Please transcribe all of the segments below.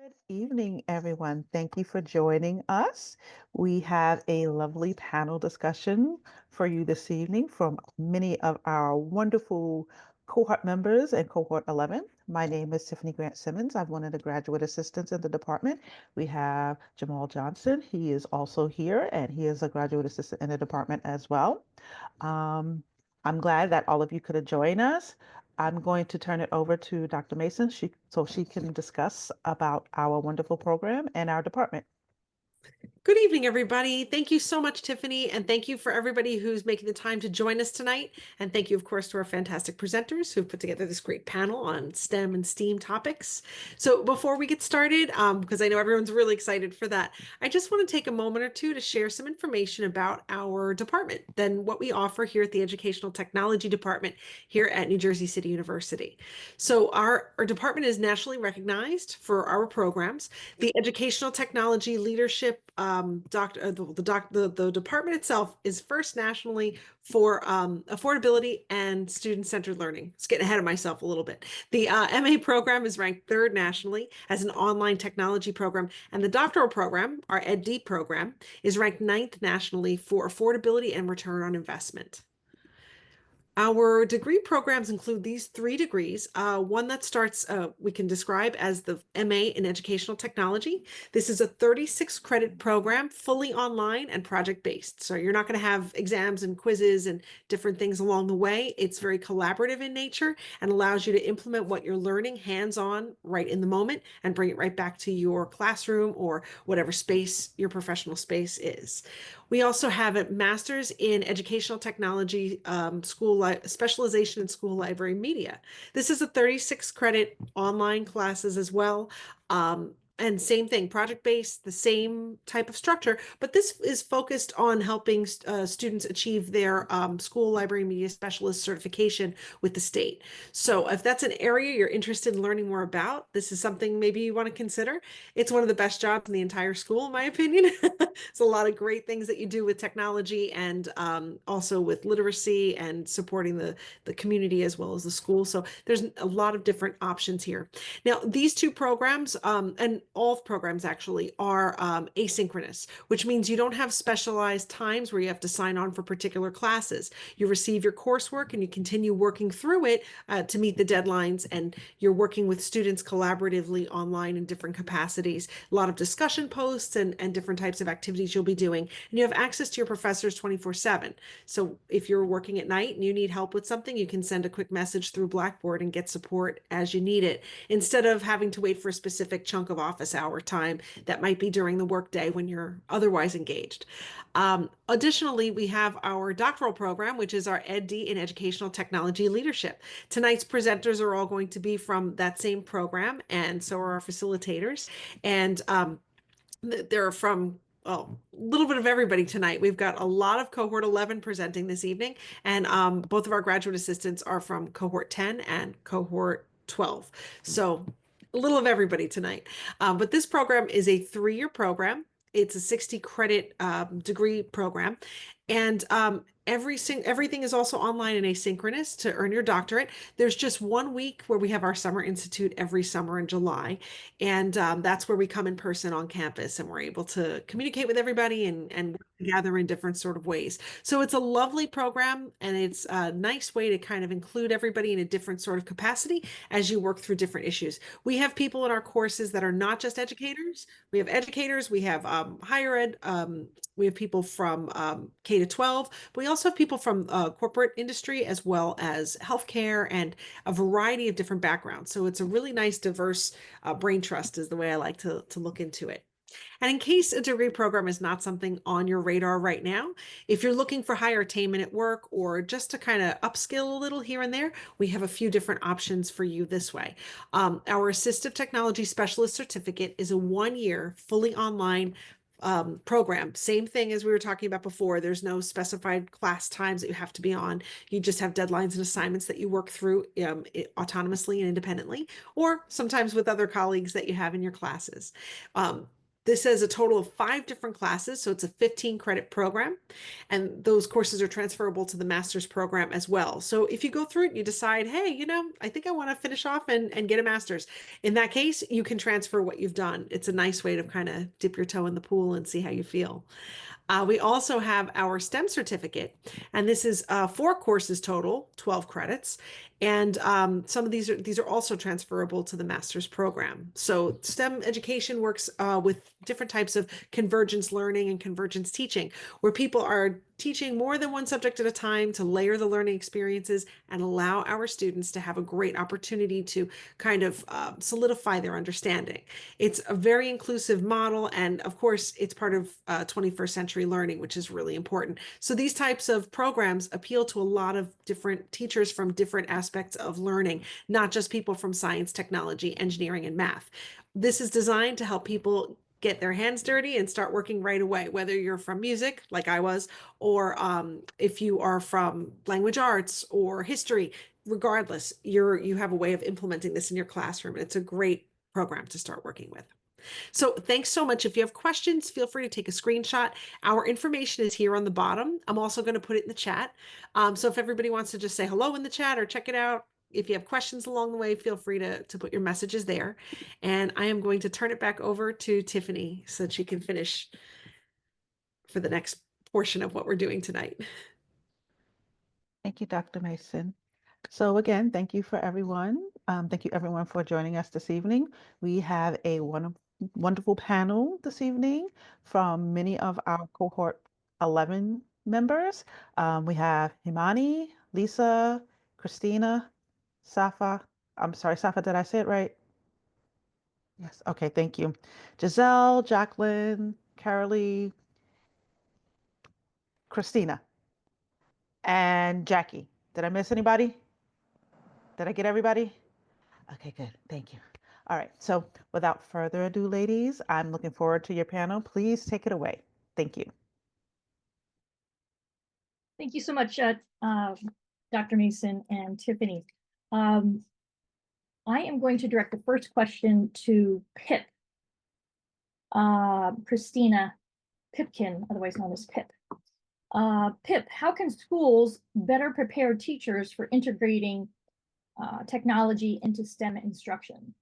Good evening, everyone. Thank you for joining us. We have a lovely panel discussion for you this evening from many of our wonderful cohort members and cohort 11. My name is Tiffany Grant Simmons. I'm one of the graduate assistants in the department. We have Jamal Johnson. He is also here and he is a graduate assistant in the department as well. Um, I'm glad that all of you could join us. I'm going to turn it over to Dr. Mason so she can discuss about our wonderful program and our department. Good evening, everybody. Thank you so much, Tiffany, and thank you for everybody who's making the time to join us tonight. And thank you, of course, to our fantastic presenters who've put together this great panel on STEM and STEAM topics. So before we get started, because I know everyone's really excited for that, I just want to take a moment or two to share some information about our department, then what we offer here at the Educational Technology Department here at New Jersey City University. So our department is nationally recognized for our programs. The Educational Technology Leadership the department itself is first nationally for affordability and student-centered learning. It's getting ahead of myself a little bit. The MA program is ranked third nationally as an online technology program, and the doctoral program, our EdD program, is ranked ninth nationally for affordability and return on investment. Our degree programs include these three degrees. One that starts, we can describe as the MA in Educational Technology. This is a 36 credit program, fully online and project based. So you're not going to have exams and quizzes and different things along the way. It's very collaborative in nature and allows you to implement what you're learning hands-on right in the moment and bring it right back to your classroom or whatever space your professional space is. We also have a master's in educational technology, specialization in school library media. This is a 36 credit online classes as well. And same thing, project-based, the same type of structure, but this is focused on helping students achieve their school library media specialist certification with the state. So if that's an area you're interested in learning more about, this is something maybe you want to consider. It's one of the best jobs in the entire school, in my opinion. It's a lot of great things that you do with technology and also with literacy and supporting the community as well as the school. So there's a lot of different options here. Now, these two programs, and all programs actually, are asynchronous, which means you don't have specialized times where you have to sign on for particular classes. You receive your coursework and you continue working through it to meet the deadlines, and you're working with students collaboratively online in different capacities. A lot of discussion posts and different types of activities you'll be doing. And you have access to your professors 24/7. So if you're working at night and you need help with something, you can send a quick message through Blackboard and get support as you need it, instead of having to wait for a specific chunk of office hour time that might be during the workday when you're otherwise engaged. Additionally, we have our doctoral program, which is our EdD in Educational Technology Leadership. Tonight's presenters are all going to be from that same program, and so are our facilitators. And they're from a little bit of everybody tonight. We've got a lot of cohort 11 presenting this evening, and both of our graduate assistants are from cohort 10 and cohort 12. So a little of everybody tonight. But this program is a 3-year program. It's a 60 credit degree program. And everything is also online and asynchronous to earn your doctorate. There's just 1 week where we have our summer institute every summer in July. And that's where we come in person on campus and we're able to communicate with everybody and work together in different sort of ways. So it's a lovely program, and it's a nice way to kind of include everybody in a different sort of capacity as you work through different issues. We have people in our courses that are not just educators. We have educators, we have higher ed, we have people from K to 12, but we also have people from corporate industry as well as healthcare and a variety of different backgrounds. So it's a really nice, diverse brain trust is the way I like to look into it. And in case a degree program is not something on your radar right now, if you're looking for higher attainment at work or just to kind of upskill a little here and there, we have a few different options for you this way. Our Assistive Technology Specialist Certificate is a 1-year, fully online program. Same thing as we were talking about before. There's no specified class times that you have to be on. You just have deadlines and assignments that you work through autonomously and independently, or sometimes with other colleagues that you have in your classes. This has a total of 5 different classes, so it's a 15 credit program, and those courses are transferable to the master's program as well. So if you go through it, you decide, hey, I think I want to finish off and get a master's. In that case, you can transfer what you've done. It's a nice way to kind of dip your toe in the pool and see how you feel. We also have our STEM certificate, and this is 4 courses total, 12 credits. And some of these are also transferable to the master's program. So STEM education works with different types of convergence learning and convergence teaching, where people are teaching more than one subject at a time to layer the learning experiences and allow our students to have a great opportunity to kind of solidify their understanding. It's a very inclusive model, and of course, it's part of 21st century learning, which is really important. So these types of programs appeal to a lot of different teachers from different aspects of learning, not just people from science, technology, engineering, and math. This is designed to help people get their hands dirty and start working right away, whether you're from music, like I was, or if you are from language arts or history. Regardless, you have a way of implementing this in your classroom. It's a great program to start working with. So thanks so much. If you have questions, feel free to take a screenshot. Our information is here on the bottom. I'm also going to put it in the chat. So if everybody wants to just say hello in the chat or check it out, if you have questions along the way, feel free to put your messages there. And I am going to turn it back over to Tiffany so that she can finish for the next portion of what we're doing tonight. Thank you, Dr. Mason. So again, thank you for everyone. Thank you everyone for joining us this evening. We have a wonderful panel this evening from many of our cohort 11 members. We have Himani, Lisa, Christina, Safa. I'm sorry, Safa, did I say it right? Yes. Okay, thank you. Gizelle, Jacqueline, Caralee, Christina, and Jackie. Did I miss anybody? Did I get everybody? Okay, good. Thank you. All right. So without further ado, ladies, I'm looking forward to your panel. Please take it away. Thank you. Thank you so much, Dr. Mason and Tiffany. I am going to direct the first question to Pip. Christina Pipkin, otherwise known as Pip. Pip, how can schools better prepare teachers for integrating technology into STEM instruction?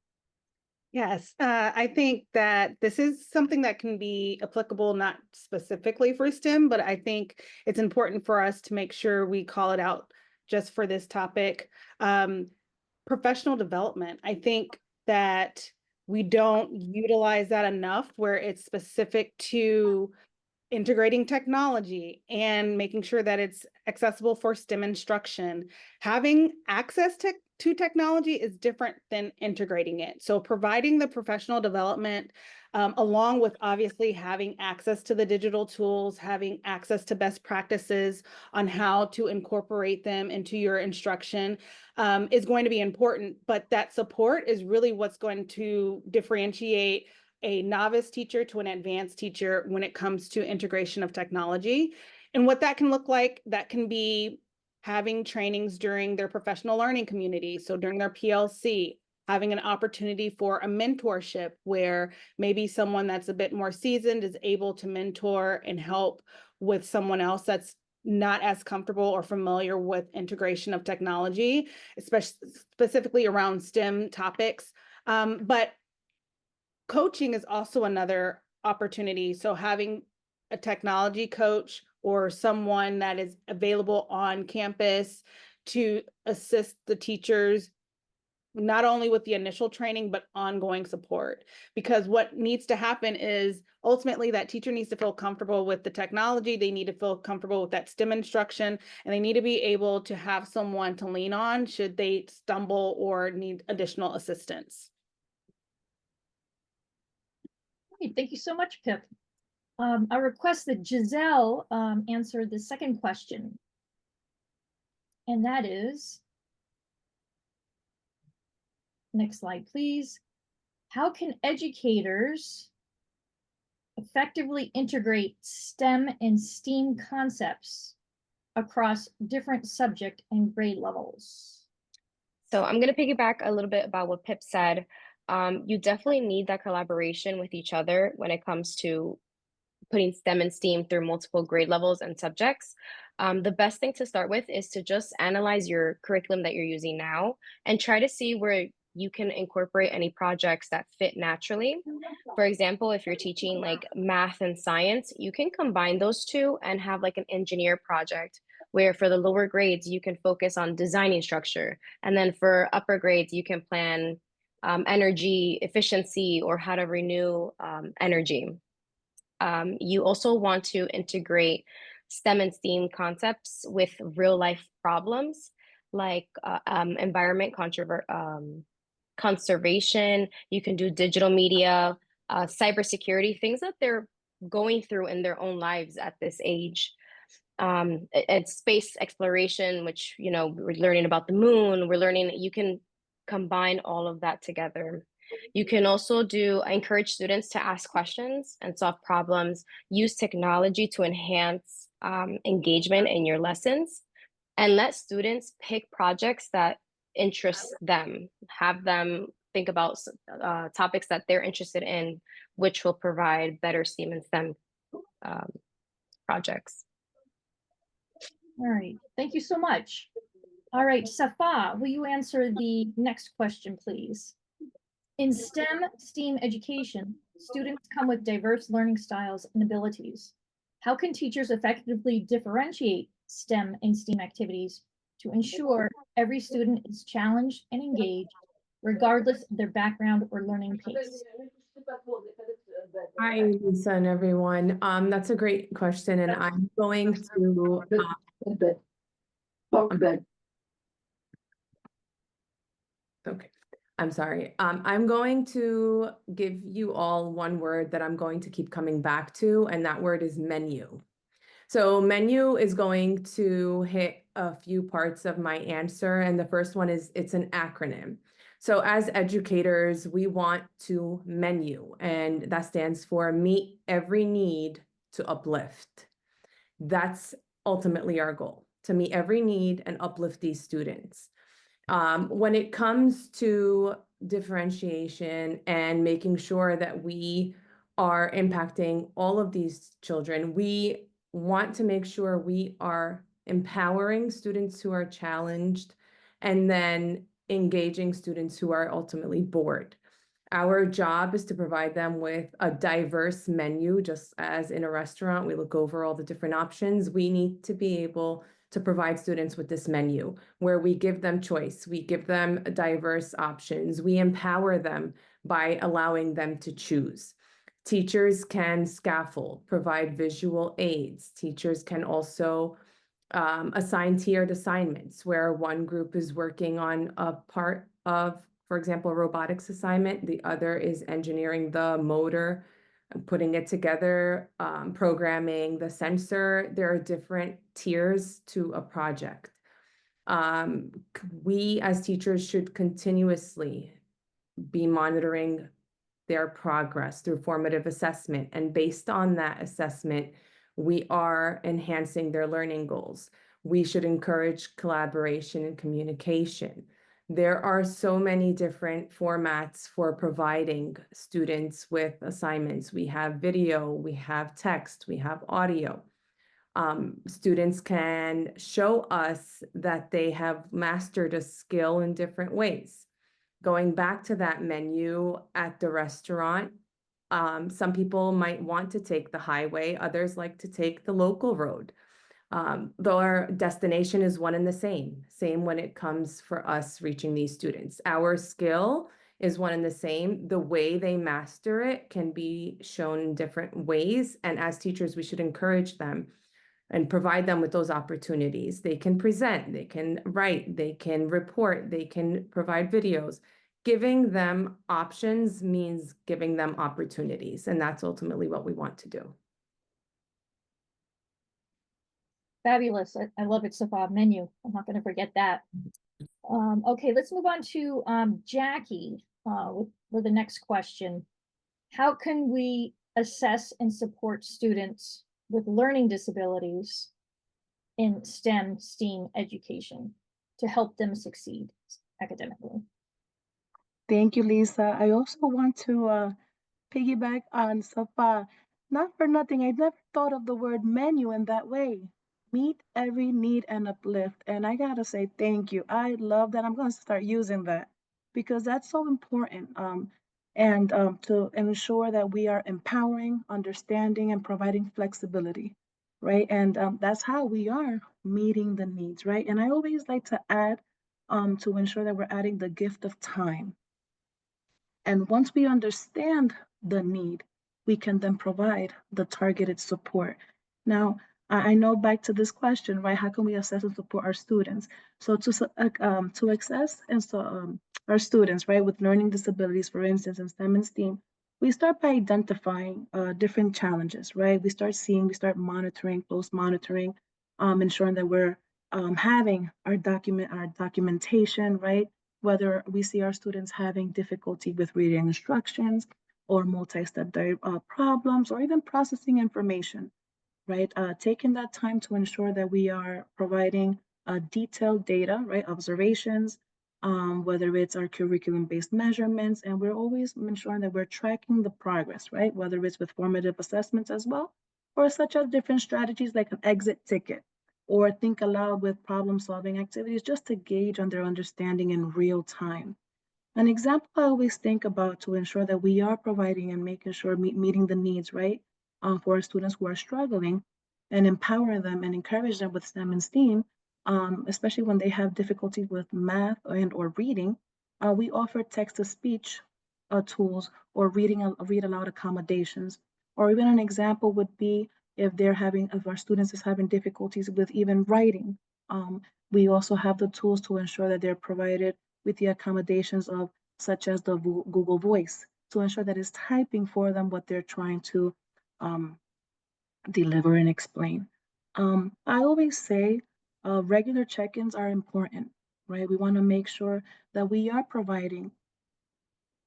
Yes, I think that this is something that can be applicable not specifically for STEM, but I think it's important for us to make sure we call it out just for this topic. Professional development. I think that we don't utilize that enough where it's specific to integrating technology and making sure that it's accessible for STEM instruction. Having access to technology is different than integrating it. So providing the professional development, along with obviously having access to the digital tools, having access to best practices on how to incorporate them into your instruction, is going to be important. But that support is really what's going to differentiate a novice teacher to an advanced teacher when it comes to integration of technology. And what that can look like, that can be having trainings during their professional learning community. So during their PLC, having an opportunity for a mentorship where maybe someone that's a bit more seasoned is able to mentor and help with someone else that's not as comfortable or familiar with integration of technology, especially specifically around STEM topics. But coaching is also another opportunity. So having a technology coach or someone that is available on campus to assist the teachers, not only with the initial training, but ongoing support. Because what needs to happen is ultimately that teacher needs to feel comfortable with the technology. They need to feel comfortable with that STEM instruction, and they need to be able to have someone to lean on should they stumble or need additional assistance. Great, thank you so much, Pip. I request that Gizelle answer the second question. And that is, next slide, please. How can educators effectively integrate STEM and STEAM concepts across different subject and grade levels? So I'm going to piggyback a little bit about what Pip said. You definitely need that collaboration with each other when it comes to putting STEM and STEAM through multiple grade levels and subjects. The best thing to start with is to just analyze your curriculum that you're using now and try to see where you can incorporate any projects that fit naturally. For example, if you're teaching like math and science, you can combine those two and have like an engineer project where for the lower grades, you can focus on designing structure. And then for upper grades, you can plan energy efficiency or how to renew energy. You also want to integrate STEM and STEAM concepts with real life problems like environment conservation. You can do digital media, cybersecurity, things that they're going through in their own lives at this age. It's space exploration, which, you know, we're learning about the moon. We're learning you can combine all of that together. You can also encourage students to ask questions and solve problems, use technology to enhance engagement in your lessons, and let students pick projects that interest them. Have them think about topics that they're interested in, which will provide better STEAM and STEM projects. All right, thank you so much. All right, Safa, will you answer the next question, please? In STEAM education, students come with diverse learning styles and abilities. How can teachers effectively differentiate STEM and STEAM activities to ensure every student is challenged and engaged, regardless of their background or learning pace? Hi, Lisa and everyone. That's a great question, and I'm going to okay. I'm sorry. I'm going to give you all one word that I'm going to keep coming back to, and that word is menu. So menu is going to hit a few parts of my answer, and the first one is it's an acronym. So as educators, we want to menu, and that stands for meet every need to uplift. That's ultimately our goal, to meet every need and uplift these students. When it comes to differentiation and making sure that we are impacting all of these children, we want to make sure we are empowering students who are challenged and then engaging students who are ultimately bored. Our job is to provide them with a diverse menu, just as in a restaurant, we look over all the different options. We need to be able to provide students with this menu where we give them choice, we give them diverse options, we empower them by allowing them to choose. Teachers can scaffold, provide visual aids. Teachers can also assign tiered assignments where one group is working on a part of, for example, a robotics assignment, the other is engineering the motor, putting it together, programming the sensor. There are different tiers to a project. We as teachers should continuously be monitoring their progress through formative assessment. And based on that assessment, we are enhancing their learning goals. We should encourage collaboration and communication. There are so many different formats for providing students with assignments. We have video, we have text, we have audio. Students can show us that they have mastered a skill in different ways. Going back to that menu at the restaurant, some people might want to take the highway, others like to take the local road. Though our destination is one and the same when it comes for us reaching these students. Our skill is one and the same. The way they master it can be shown in different ways. And as teachers, we should encourage them and provide them with those opportunities. They can present, they can write, they can report, they can provide videos. Giving them options means giving them opportunities. And that's ultimately what we want to do. Fabulous. I love it, Safa. Menu. I'm not going to forget that. Okay, let's move on to Jackie with the next question. How can we assess and support students with learning disabilities in STEM education to help them succeed academically? Thank you, Lisa. I also want to piggyback on Safa. Not for nothing, I never thought of the word menu in that way. Meet every need and uplift. And I gotta say thank you. I love that. I'm gonna start using that because that's so important. And to ensure that we are empowering, understanding, and providing flexibility, right? And that's how we are meeting the needs, right? And I always like to add to ensure that we're adding the gift of time. And once we understand the need, we can then provide the targeted support. Now, I know back to this question, right? How can we assess and support our students? So to access and so our students, right, with learning disabilities, for instance, in STEM and STEAM, we start by identifying different challenges, right? We start monitoring, close monitoring, ensuring that we're having our documentation, right? Whether we see our students having difficulty with reading instructions or multi-step problems or even processing information, right? Taking that time to ensure that we are providing detailed data, right? Observations, whether it's our curriculum-based measurements, and we're always ensuring that we're tracking the progress, right? Whether it's with formative assessments as well, or such as different strategies like an exit ticket, or think aloud with problem-solving activities just to gauge on their understanding in real time. An example I always think about to ensure that we are providing and making sure meeting the needs, right, for our students who are struggling and empower them and encourage them with STEM and STEAM, especially when they have difficulty with math and or reading, we offer text-to-speech tools or read aloud accommodations. Or even an example would be if our students is having difficulties with even writing, we also have the tools to ensure that they're provided with the accommodations of such as the Google Voice to ensure that it's typing for them what they're trying to um, deliver and explain. I always say regular check-ins are important, right? We want to make sure that we are providing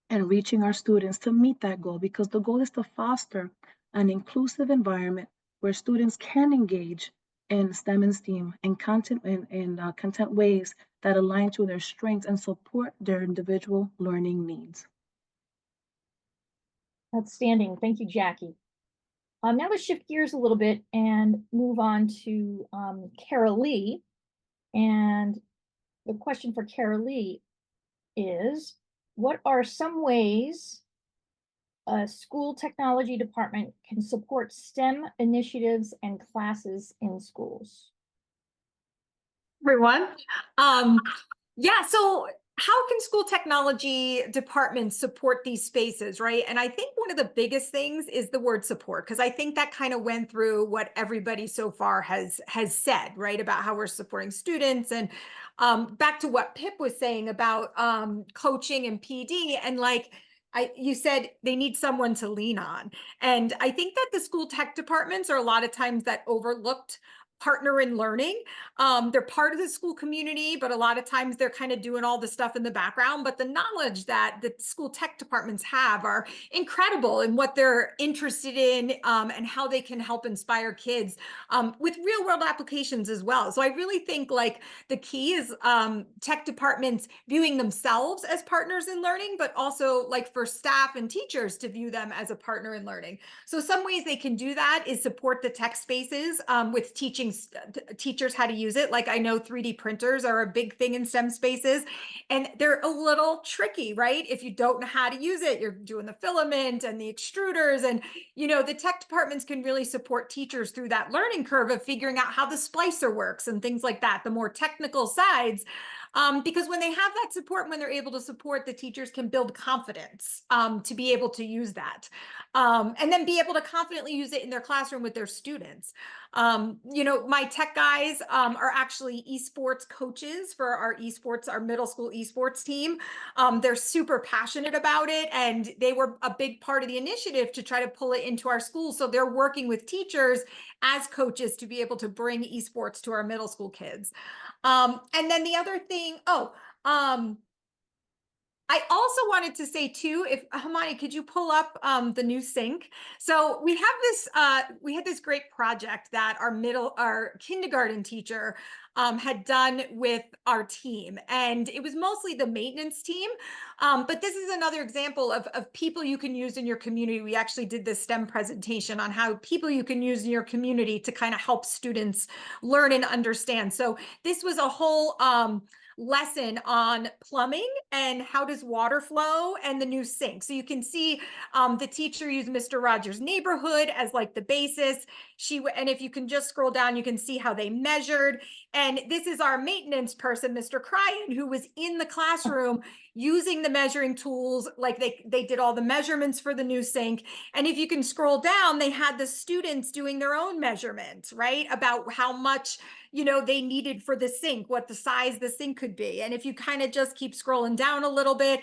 and reaching our students to meet that goal because the goal is to foster an inclusive environment where students can engage in STEM and STEAM and content ways that align to their strengths and support their individual learning needs. Outstanding. Thank you, Jackie. Now let's shift gears a little bit and move on to Caralee. And the question for Caralee is, what are some ways a school technology department can support STEM initiatives and classes in schools? Everyone. Yeah, so how can school technology departments support these spaces, right? And I think one of the biggest things is the word support, because I think that kind of went through what everybody so far has said, right, about how we're supporting students. And back to what Pip was saying about coaching and PD, and like you said, they need someone to lean on. And I think that the school tech departments are a lot of times that overlooked partner in learning. They're part of the school community, but a lot of times they're kind of doing all the stuff in the background. But the knowledge that the school tech departments have are incredible in what they're interested in and how they can help inspire kids with real world applications as well. So I really think like the key is tech departments viewing themselves as partners in learning, but also like for staff and teachers to view them as a partner in learning. So some ways they can do that is support the tech spaces with teaching teachers how to use it. Like I know 3D printers are a big thing in STEM spaces, and they're a little tricky, right? If you don't know how to use it, you're doing the filament and the extruders, and you know, the tech departments can really support teachers through that learning curve of figuring out how the splicer works and things like that, the more technical sides. Because when they have that support, when they're able to support, the teachers can build confidence to be able to use that. And then be able to confidently use it in their classroom with their students. You know, my tech guys are actually esports coaches for our middle school esports team. They're super passionate about it, and they were a big part of the initiative to try to pull it into our school. So they're working with teachers as coaches to be able to bring esports to our middle school kids. And then the other thing, I also wanted to say too, if Himani, could you pull up the new sink? So we had this great project that our kindergarten teacher had done with our team, and it was mostly the maintenance team. But this is another example of people you can use in your community. We actually did this STEM presentation on how people you can use in your community to kind of help students learn and understand. So this was a whole lesson on plumbing and how does water flow and the new sink. So you can see the teacher used Mr. Rogers' neighborhood as like the basis. And if you can just scroll down, you can see how they measured. And this is our maintenance person, Mr. Cryan, who was in the classroom using the measuring tools. Like they did all the measurements for the new sink. And if you can scroll down, they had the students doing their own measurements, right? About how much, they needed for the sink, what the size the sink could be. And if you kind of just keep scrolling down a little bit,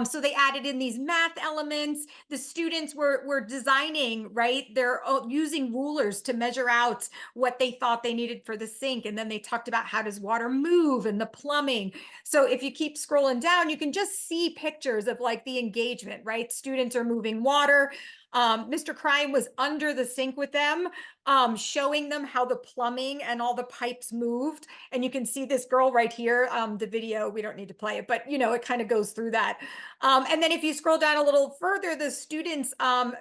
so they added in these math elements. The students were designing, right? They're using rulers to measure out what they thought they needed for the sink. And then they talked about how does water move and the plumbing. So if you keep scrolling down, you can just see pictures of like the engagement, right? Students are moving water. Mr. Crime was under the sink with them, showing them how the plumbing and all the pipes moved. And you can see this girl right here, the video, we don't need to play it, but it kind of goes through that. And then if you scroll down a little further, the students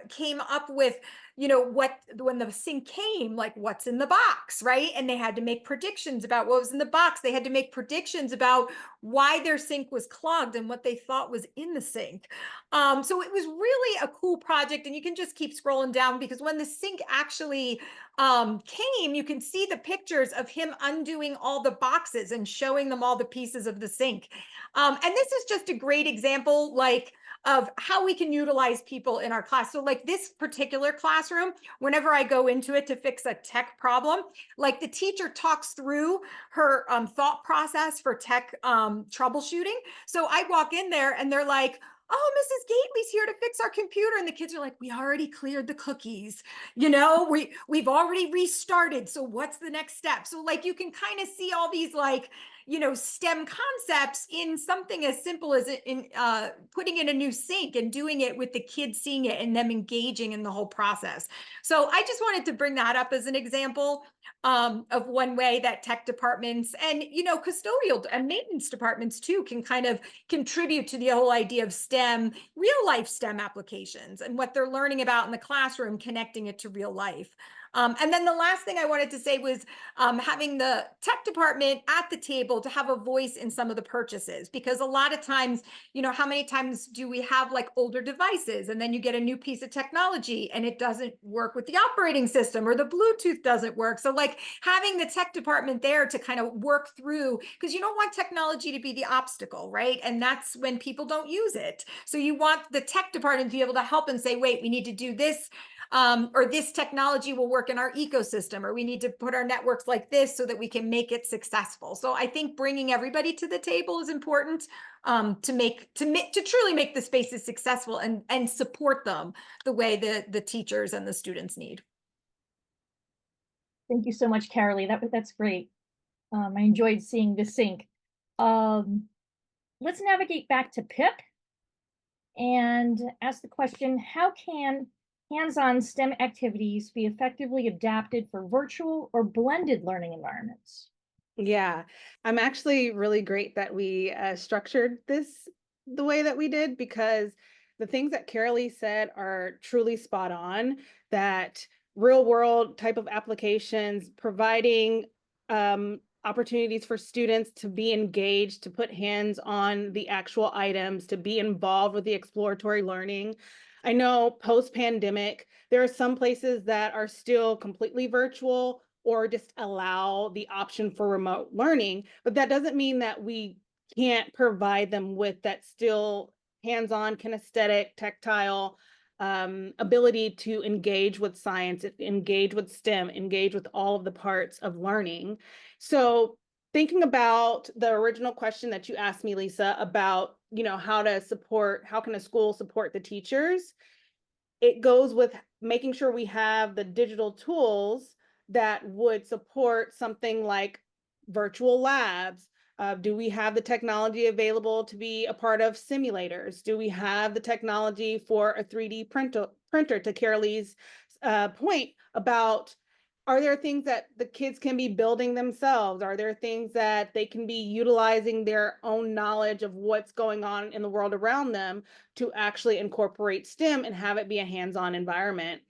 came up with, when the sink came, like what's in the box, right? And they had to make predictions about what was in the box. They had to make predictions about why their sink was clogged and what they thought was in the sink. So it was really a cool project, and you can just keep scrolling down because when the sink actually came, you can see the pictures of him undoing all the boxes and showing them all the pieces of the sink. And this is just a great example, like, of how we can utilize people in our class. So like this particular classroom, whenever I go into it to fix a tech problem, like the teacher talks through her thought process for tech troubleshooting. So I walk in there and they're like, oh, Mrs. Gately's here to fix our computer. And the kids are like, we already cleared the cookies. We've already restarted. So what's the next step? So like, you can kind of see all these like, STEM concepts in something as simple as putting in a new sink and doing it with the kids seeing it and them engaging in the whole process. So I just wanted to bring that up as an example of one way that tech departments and, custodial and maintenance departments too can kind of contribute to the whole idea of STEM, real life STEM applications and what they're learning about in the classroom, connecting it to real life. And then the last thing I wanted to say was having the tech department at the table to have a voice in some of the purchases, because a lot of times, how many times do we have like older devices and then you get a new piece of technology and it doesn't work with the operating system or the Bluetooth doesn't work. So like having the tech department there to kind of work through, because you don't want technology to be the obstacle, right? And that's when people don't use it. So you want the tech department to be able to help and say, wait, we need to do this. Or this technology will work in our ecosystem, or we need to put our networks like this so that we can make it successful. So I think bringing everybody to the table is important to truly make the spaces successful and support them the way the teachers and the students need. Thank you so much, Caralee. That's great. I enjoyed seeing the sink. Let's navigate back to Pip and ask the question, how can hands-on STEM activities be effectively adapted for virtual or blended learning environments? Yeah, I'm actually really great that we structured this the way that we did, because the things that Caralee said are truly spot on, that real world type of applications, providing opportunities for students to be engaged, to put hands on the actual items, to be involved with the exploratory learning. I know post-pandemic, there are some places that are still completely virtual or just allow the option for remote learning, but that doesn't mean that we can't provide them with that still hands-on, kinesthetic, tactile ability to engage with science, engage with STEM, engage with all of the parts of learning. So thinking about the original question that you asked me, Lisa, about how can a school support the teachers? It goes with making sure we have the digital tools that would support something like virtual labs, Do we have the technology available to be a part of simulators? Do we have the technology for a 3D printer to Caralee's point about, are there things that the kids can be building themselves? Are there things that they can be utilizing their own knowledge of what's going on in the world around them to actually incorporate STEM and have it be a hands-on environment?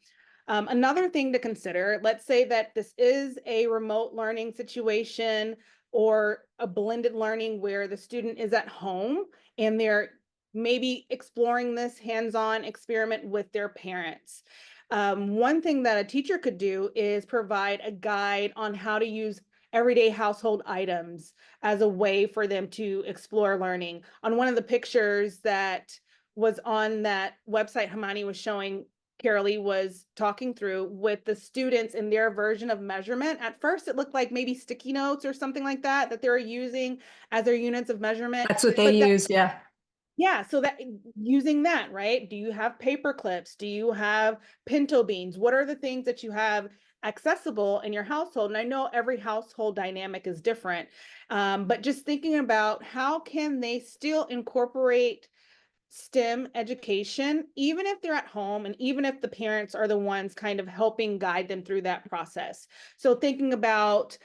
Another thing to consider, let's say that this is a remote learning situation or a blended learning where the student is at home and they're maybe exploring this hands-on experiment with their parents. One thing that a teacher could do is provide a guide on how to use everyday household items as a way for them to explore learning. On one of the pictures that was on that website Himani was showing, Caralee was talking through with the students in their version of measurement. At first, it looked like maybe sticky notes or something like that they were using as their units of measurement. That's what they use, yeah. Yeah, so that using that, right? Do you have paper clips? Do you have pinto beans? What are the things that you have accessible in your household? And I know every household dynamic is different, but just thinking about how can they still incorporate STEM education, even if they're at home and even if the parents are the ones kind of helping guide them through that process. So thinking about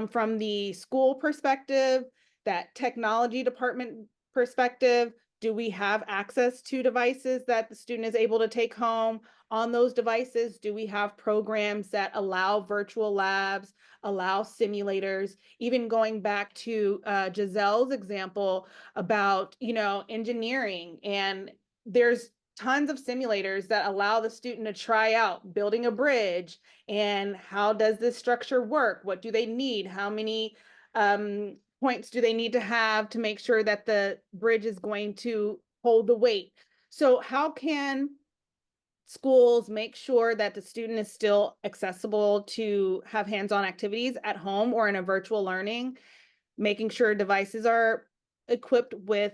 from the school perspective, that technology department perspective, do we have access to devices that the student is able to take home? On those devices, do we have programs that allow virtual labs, allow simulators? Even going back to Gizelle's example about, engineering, and there's tons of simulators that allow the student to try out building a bridge and how does this structure work? What do they need? How many points do they need to have to make sure that the bridge is going to hold the weight? So how can schools make sure that the student is still accessible to have hands-on activities at home or in a virtual learning, making sure devices are equipped with,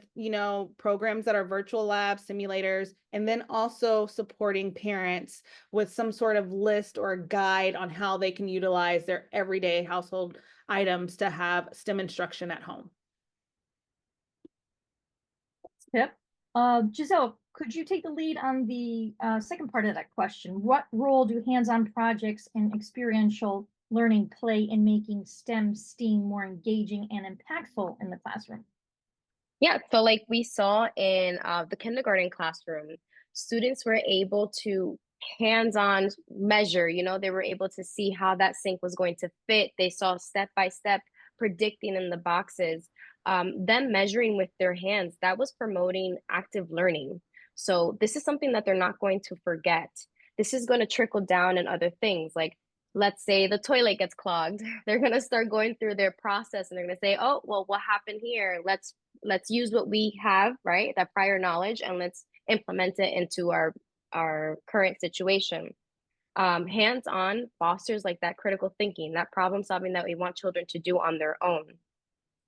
programs that are virtual labs, simulators, and then also supporting parents with some sort of list or guide on how they can utilize their everyday household items to have STEM instruction at home. Yep. Gizelle, could you take the lead on the second part of that question? What role do hands-on projects and experiential learning play in making STEAM more engaging and impactful in the classroom? Yeah, so like we saw in the kindergarten classroom, students were able to hands-on measure, they were able to see how that sink was going to fit. They saw step by step predicting in the boxes. Them measuring with their hands, that was promoting active learning. So this is something that they're not going to forget. This is going to trickle down in other things. Like, let's say the toilet gets clogged. They're going to start going through their process and they're going to say, oh, well, what happened here? Let's use what we have, right? That prior knowledge, and let's implement it into our current situation. Hands-on fosters like that critical thinking, that problem solving that we want children to do on their own.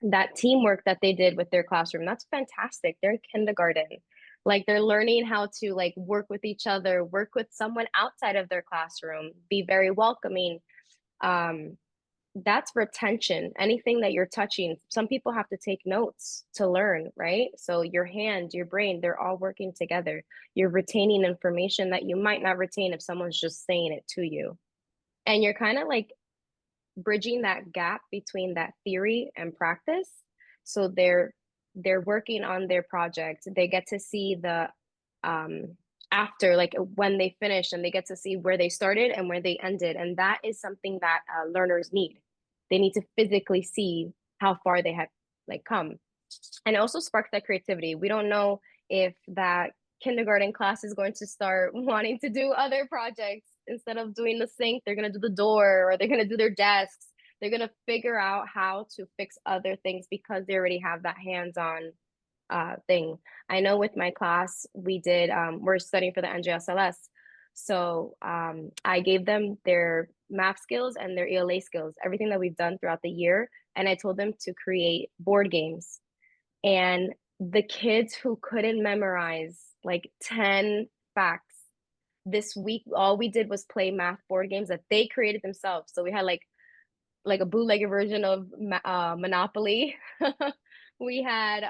That teamwork that they did with their classroom, that's fantastic. They're in kindergarten. Like, they're learning how to like work with each other, work with someone outside of their classroom, be very welcoming. That's retention. Anything that you're touching, some people have to take notes to learn, right? So your hand, your brain, they're all working together. You're retaining information that you might not retain if someone's just saying it to you. And you're kind of like bridging that gap between that theory and practice. So they're working on their project. They get to see the after, like when they finish, and they get to see where they started and where they ended. And that is something that learners need. They need to physically see how far they have like come. And it also sparks that creativity. We don't know if that kindergarten class is going to start wanting to do other projects. Instead of doing the sink, they're going to do the door, or they're going to do their desks. They're going to figure out how to fix other things because they already have that hands-on thing. I know with my class, we did, we're studying for the NJSLS. So I gave them their math skills and their ELA skills, everything that we've done throughout the year. And I told them to create board games. And the kids who couldn't memorize like 10 facts, this week, all we did was play math board games that they created themselves. So we had like like a bootlegger version of Monopoly. We had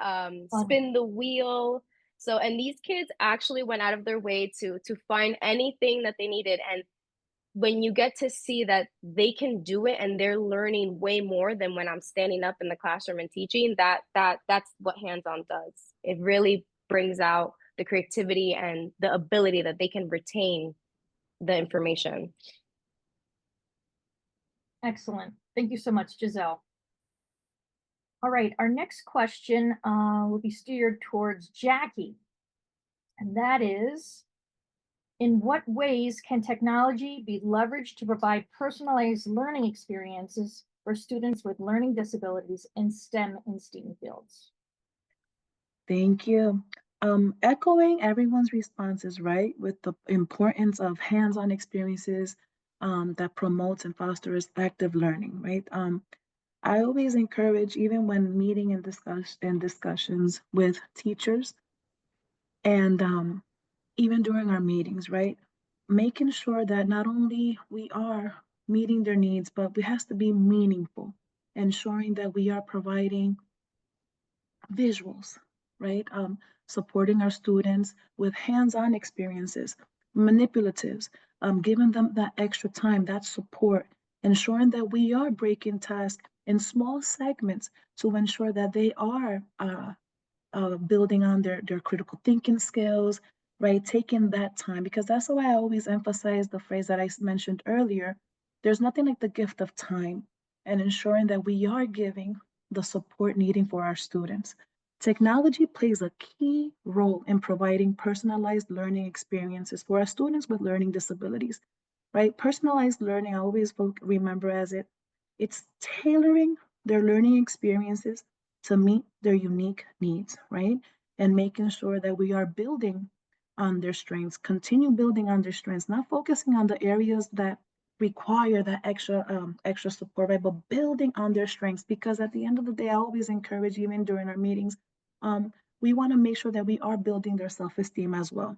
spin the wheel. So, and these kids actually went out of their way to find anything that they needed. And when you get to see that they can do it and they're learning way more than when I'm standing up in the classroom and teaching, that's what hands-on does. It really brings out the creativity and the ability that they can retain the information. Excellent. Thank you so much, Gizelle. All right, our next question will be steered towards Jackie. And that is, in what ways can technology be leveraged to provide personalized learning experiences for students with learning disabilities in STEM and STEAM fields? Thank you. Echoing everyone's responses, right, with the importance of hands-on experiences that promotes and fosters active learning, right? I always encourage, even when meeting and discussions with teachers, and even during our meetings, right, making sure that not only we are meeting their needs, but it has to be meaningful, ensuring that we are providing visuals, right? Supporting our students with hands-on experiences, manipulatives, giving them that extra time, that support, ensuring that we are breaking tasks in small segments to ensure that they are building on their critical thinking skills, right? Taking that time, because that's why I always emphasize the phrase that I mentioned earlier. There's nothing like the gift of time, and ensuring that we are giving the support needed for our students. Technology plays a key role in providing personalized learning experiences for our students with learning disabilities, right? Personalized learning, I always remember as it's tailoring their learning experiences to meet their unique needs, right? And making sure that we are building on their strengths, continue building on their strengths, not focusing on the areas that require that extra support, right? But building on their strengths, because at the end of the day, I always encourage, even during our meetings, we want to make sure that we are building their self-esteem as well,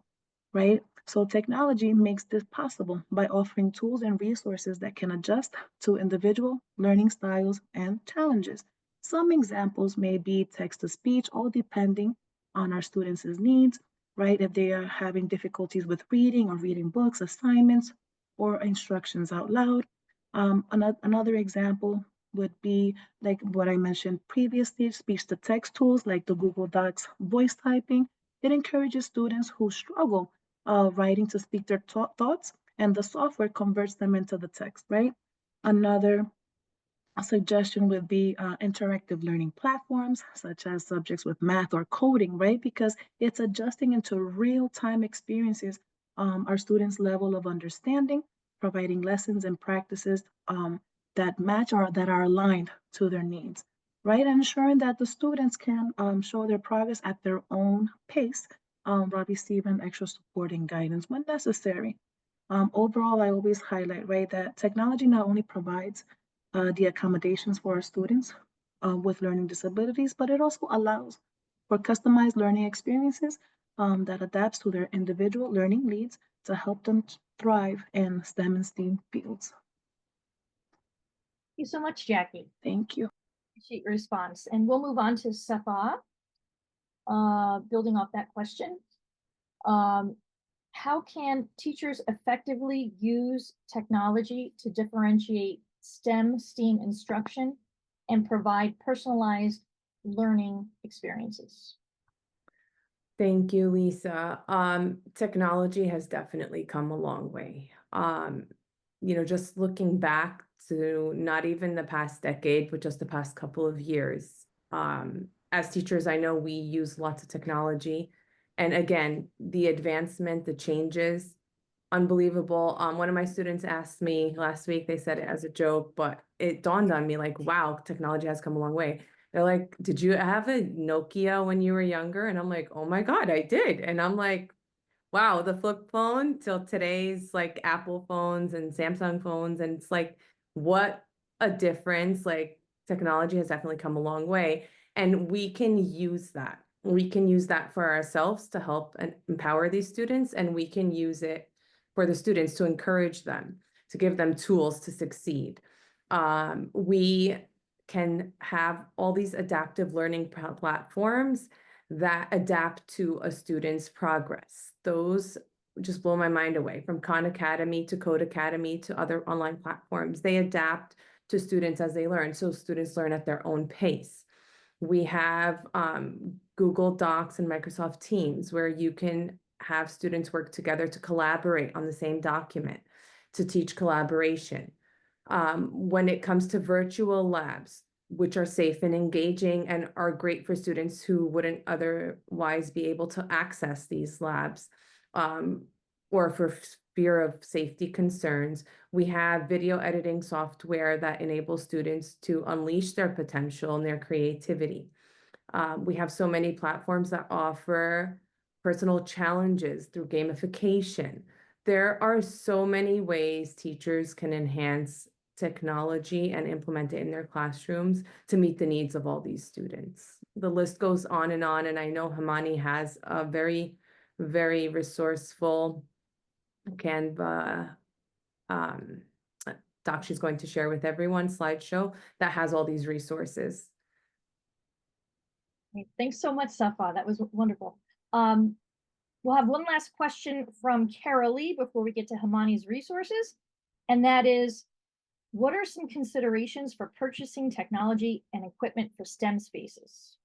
right? So technology makes this possible by offering tools and resources that can adjust to individual learning styles and challenges. Some examples may be text to speech, all depending on our students' needs, right? If they are having difficulties with reading or reading books, assignments, or instructions out loud. Another example would be like what I mentioned previously, speech to text tools like the Google Docs voice typing. It encourages students who struggle writing to speak their thoughts, and the software converts them into the text, right? Another suggestion would be interactive learning platforms, such as subjects with math or coding, right? Because it's adjusting into real-time experiences our students' level of understanding, providing lessons and practices that match or that are aligned to their needs, right? And ensuring that the students can show their progress at their own pace while receiving extra support and guidance when necessary. Overall, I always highlight, right, that technology not only provides the accommodations for our students with learning disabilities, but it also allows for customized learning experiences that adapts to their individual learning needs to help them thrive in STEM and STEAM fields. Thank you so much, Jackie. Thank you. Appreciate your response. And we'll move on to Safa, building off that question. How can teachers effectively use technology to differentiate STEM, STEAM instruction and provide personalized learning experiences? Thank you, Lisa. Technology has definitely come a long way. Just looking back to not even the past decade, but just the past couple of years. As teachers, I know we use lots of technology. And again, the advancement, the changes, unbelievable. One of my students asked me last week, they said it as a joke, but it dawned on me like, wow, technology has come a long way. They're like, did you have a Nokia when you were younger? And I'm like, oh my God, I did. And I'm like, wow, the flip phone till today's like Apple phones and Samsung phones. And it's like, what a difference. Like technology has definitely come a long way. And we can use that. We can use that for ourselves to help and empower these students. And we can use it for the students to encourage them, to give them tools to succeed. We can have all these adaptive learning platforms that adapt to a student's progress. Those just blow my mind away, from Khan Academy to Code Academy to other online platforms. They adapt to students as they learn, so students learn at their own pace. We have Google Docs and Microsoft Teams, where you can have students work together to collaborate on the same document, to teach collaboration. When it comes to virtual labs, which are safe and engaging and are great for students who wouldn't otherwise be able to access these labs, or for fear of safety concerns, we have video editing software that enables students to unleash their potential and their creativity. We have so many platforms that offer personal challenges through gamification. There are so many ways teachers can enhance technology and implement it in their classrooms to meet the needs of all these students. The list goes on, and I know Himani has a very, very resourceful Canva doc she's going to share with everyone, slideshow, that has all these resources. Great. Thanks so much, Safa. That was wonderful. We'll have one last question from Caralee before we get to Himani's resources, and that is, what are some considerations for purchasing technology and equipment for STEM spaces?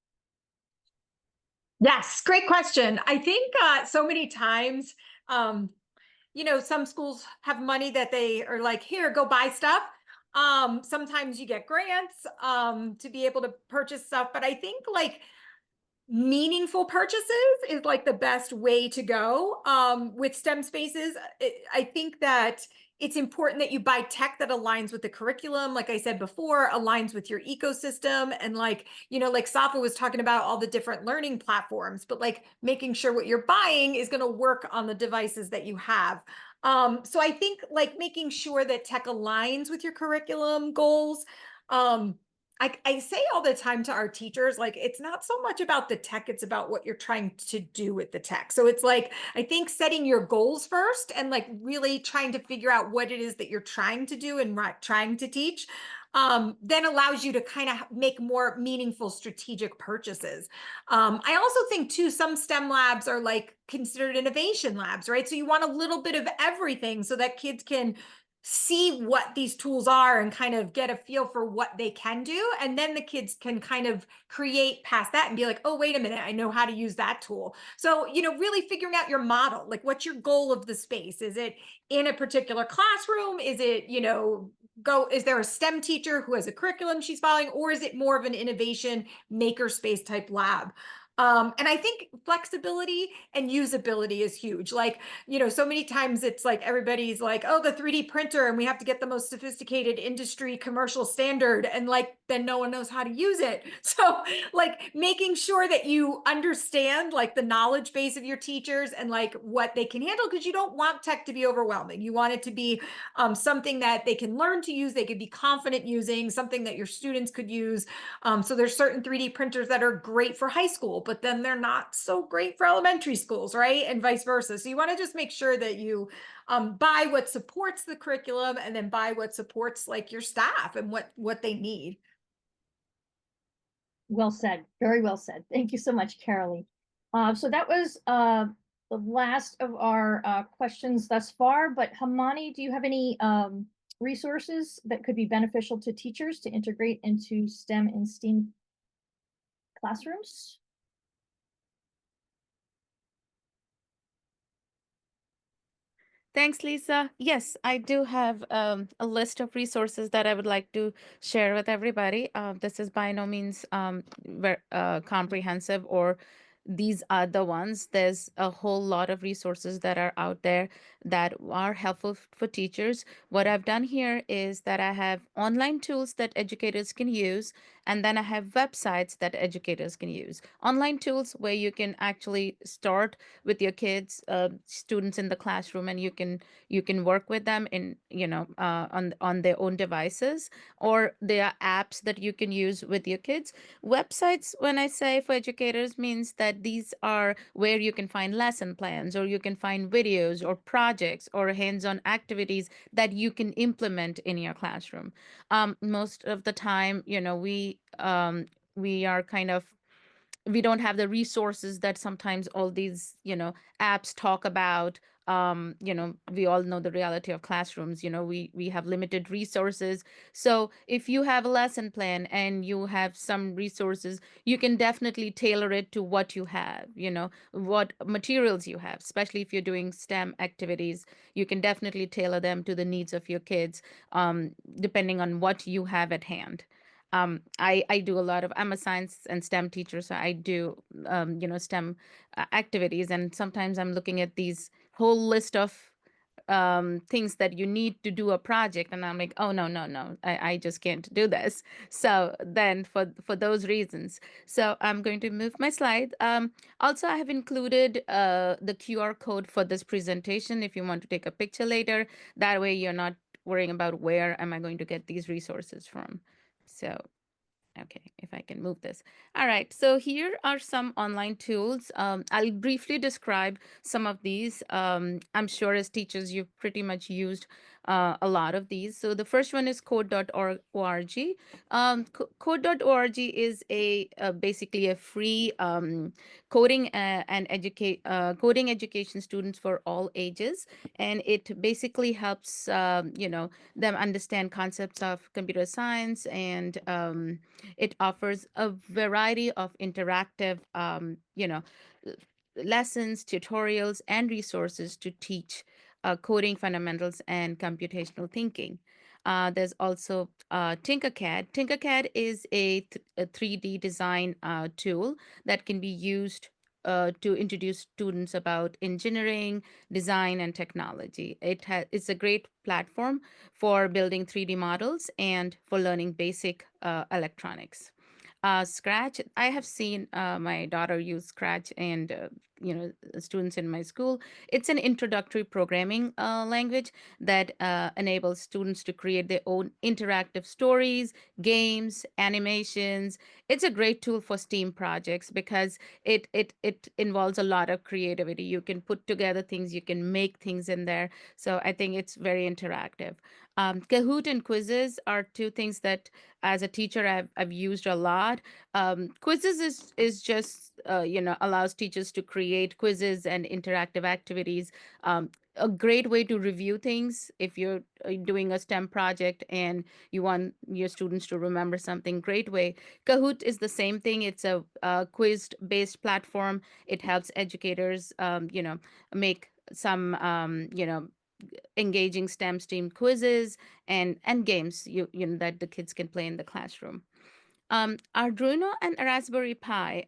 Yes, great question. I think so many times, some schools have money that they are like, here, go buy stuff. Sometimes you get grants to be able to purchase stuff, but I think like meaningful purchases is like the best way to go with STEM spaces. I think that it's important that you buy tech that aligns with the curriculum, like I said before, aligns with your ecosystem, and like Safa was talking about all the different learning platforms, but like making sure what you're buying is going to work on the devices that you have. So I think like making sure that tech aligns with your curriculum goals. I say all the time to our teachers, like, it's not so much about the tech, it's about what you're trying to do with the tech. So it's like, I think setting your goals first and like really trying to figure out what it is that you're trying to do and trying to teach, then allows you to kind of make more meaningful strategic purchases. I also think too, some STEM labs are like considered innovation labs, right? So you want a little bit of everything so that kids can see what these tools are and kind of get a feel for what they can do. And then the kids can kind of create past that and be like, oh, wait a minute, I know how to use that tool. So, really figuring out your model, like what's your goal of the space? Is it in a particular classroom? Is it, is there a STEM teacher who has a curriculum she's following, or is it more of an innovation makerspace type lab? And I think flexibility and usability is huge. Like, so many times it's like everybody's like, oh, the 3D printer, and we have to get the most sophisticated industry commercial standard, and like then no one knows how to use it. So like making sure that you understand like the knowledge base of your teachers and like what they can handle, because you don't want tech to be overwhelming. You want it to be something that they can learn to use, they could be confident using, something that your students could use. So there's certain 3D printers that are great for high school, but then they're not so great for elementary schools, right? And vice versa. So you want to just make sure that you buy what supports the curriculum, and then buy what supports like your staff and what they need. Well said. Very well said. Thank you so much, Caralee. So that was the last of our questions thus far, but Himani, do you have any resources that could be beneficial to teachers to integrate into STEM and STEAM classrooms? Thanks, Lisa. Yes, I do have a list of resources that I would like to share with everybody. This is by no means very comprehensive, or these are the ones. There's a whole lot of resources that are out there that are helpful for teachers. What I've done here is that I have online tools that educators can use, And then I have websites that educators can use, online tools where you can actually start with your kids, students in the classroom, and you can work with them in, on their own devices, or there are apps that you can use with your kids. Websites, when I say for educators, means that these are where you can find lesson plans, or you can find videos or projects or hands-on activities that you can implement in your classroom. Most of the time, we are kind of, we don't have the resources that sometimes all these apps talk about. We all know the reality of classrooms. We have limited resources. So if you have a lesson plan and you have some resources, you can definitely tailor it to what you have, what materials you have. Especially if you're doing STEM activities, you can definitely tailor them to the needs of your kids, depending on what you have at hand. I do a lot of, I'm a science and STEM teacher, so I do, STEM activities. And sometimes I'm looking at these whole list of things that you need to do a project, and I'm like, oh, no, no, no, I just can't do this. So then for those reasons, so I'm going to move my slide. Also, I have included the QR code for this presentation if you want to take a picture later. That way you're not worrying about where am I going to get these resources from. So, okay, if I can move this. All right, so here are some online tools. I'll briefly describe some of these. I'm sure as teachers, you've pretty much used a lot of these. So the first one is code.org. Code.org is basically a free coding and coding education students for all ages, and it basically helps them understand concepts of computer science, and it offers a variety of interactive, lessons, tutorials, and resources to teach coding fundamentals and computational thinking. There's also Tinkercad. Tinkercad is a 3D design tool that can be used to introduce students about engineering, design, and technology. It's a great platform for building 3D models and for learning basic electronics. Scratch, I have seen my daughter use Scratch, and students in my school. It's an introductory programming language that enables students to create their own interactive stories, games, animations. It's a great tool for STEAM projects because it involves a lot of creativity. You can put together things, you can make things in there. So I think it's very interactive. Kahoot and quizzes are two things that, as a teacher, I've used a lot. Quizzes is just allows teachers to create quizzes and interactive activities. A great way to review things if you're doing a STEM project and you want your students to remember something. Great way. Kahoot is the same thing. It's a quiz-based platform. It helps educators, make some, engaging STEM quizzes and games that the kids can play in the classroom. Arduino and Raspberry Pi.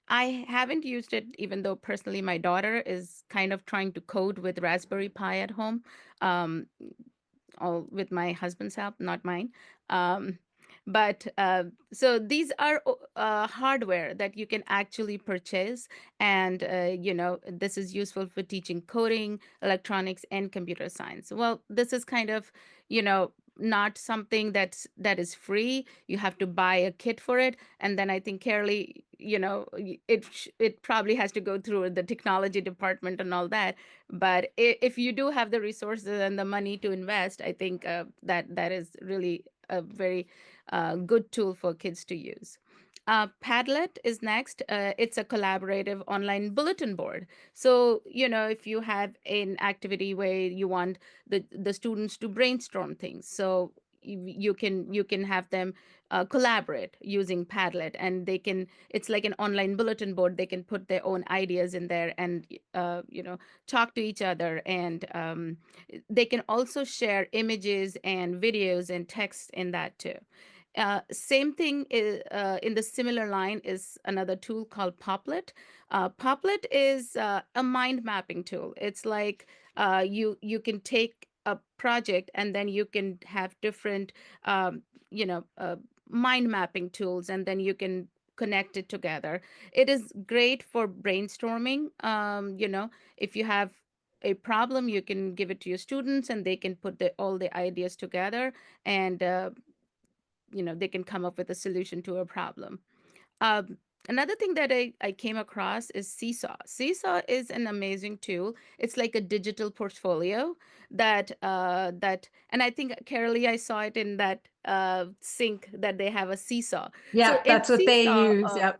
I haven't used it, even though personally my daughter is kind of trying to code with Raspberry Pi at home, um, all with my husband's help, not mine. Um, but so these are hardware that you can actually purchase, and this is useful for teaching coding, electronics, and computer science. Well, this is kind of not something that is free. You have to buy a kit for it, and then I think Caralee, it probably has to go through the technology department and all that. But if you do have the resources and the money to invest, I think that is really a very good tool for kids to use. Padlet is next. It's a collaborative online bulletin board. So, if you have an activity where you want the students to brainstorm things, so you can have them collaborate using Padlet, and it's like an online bulletin board. They can put their own ideas in there and talk to each other, and they can also share images and videos and text in that too. Same thing is, in the similar line is another tool called Poplet. Poplet is a mind mapping tool. It's like you can take a project and then you can have different um, you know uh, mind mapping tools, and then you can connect it together. It is great for brainstorming. If you have a problem, you can give it to your students and they can put all the ideas together, and they can come up with a solution to a problem. um, Another thing that I came across is Seesaw. Seesaw is an amazing tool. It's like a digital portfolio and I think, Caralee, I saw it in that sync that they have a Seesaw. So Yeah, in that's what they Seesaw, use. Yep.